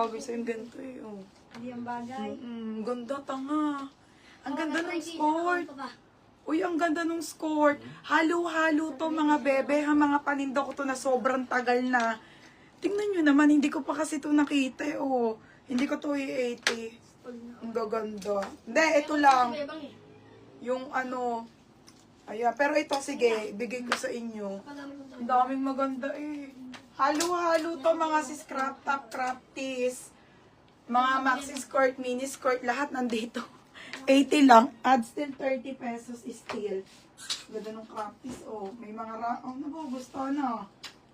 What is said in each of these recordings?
bagay sa'yo yung ganito eh. Oh. Hindi ang bagay. Ganda, tanga. Ang ganda ng Nag-try skirt. ka ba? Uy, ang ganda ng skirt. Halo-halo to mga bebe. Ha, mga paninda ko to na sobrang tagal na. Tingnan nyo naman, hindi ko pa kasi to nakita eh. Oh. Hindi ko to i-80. Ang gaganda. Hindi, ito lang. Yung ano. Ayan, pero ito sige, ibigay ko sa inyo. Ang daming maganda eh. Halo-halo to mga sis crop top, crop tees. Mga maxi skirt, mini skirt, lahat nandito. 80 lang. Add still 30 pesos still. Ganda ng crop tees. Oh, may mga nagugusto na.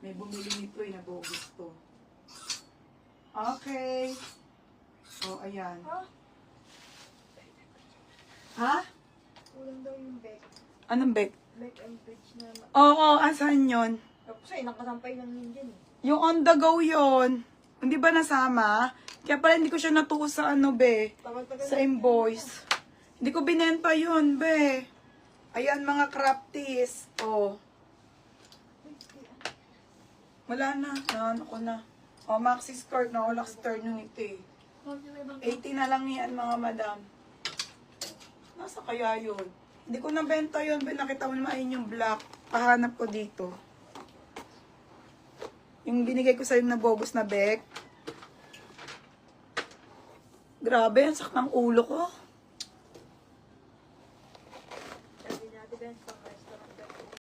May bumili nito eh, nagugusto. Okay. Oh, ayan. Ha? Kulang daw yung back. Anong bag? Back and bridge na. Oo, asan yun? Tapos ay, nakasampay lang yun dyan eh. Yung on the go yun. Hindi ba nasama? Kaya pala hindi ko siya natuo sa ano, be. Sa invoice. Hindi ko binenta yun, be. Ayan, mga crop tees. Oh. Wala na. Naano ko na. Oh, maxi skirt na. Wala skirt nung ito eh. 80 na lang yan, mga madam. Nasa kaya yun? Hindi ko nabenta yun, be. Nakita mo naman ayun yung black. Pahanap ko dito. Yung binigay ko sa'yo na bogus na bag. Grabe, ang sakit ng ulo ko.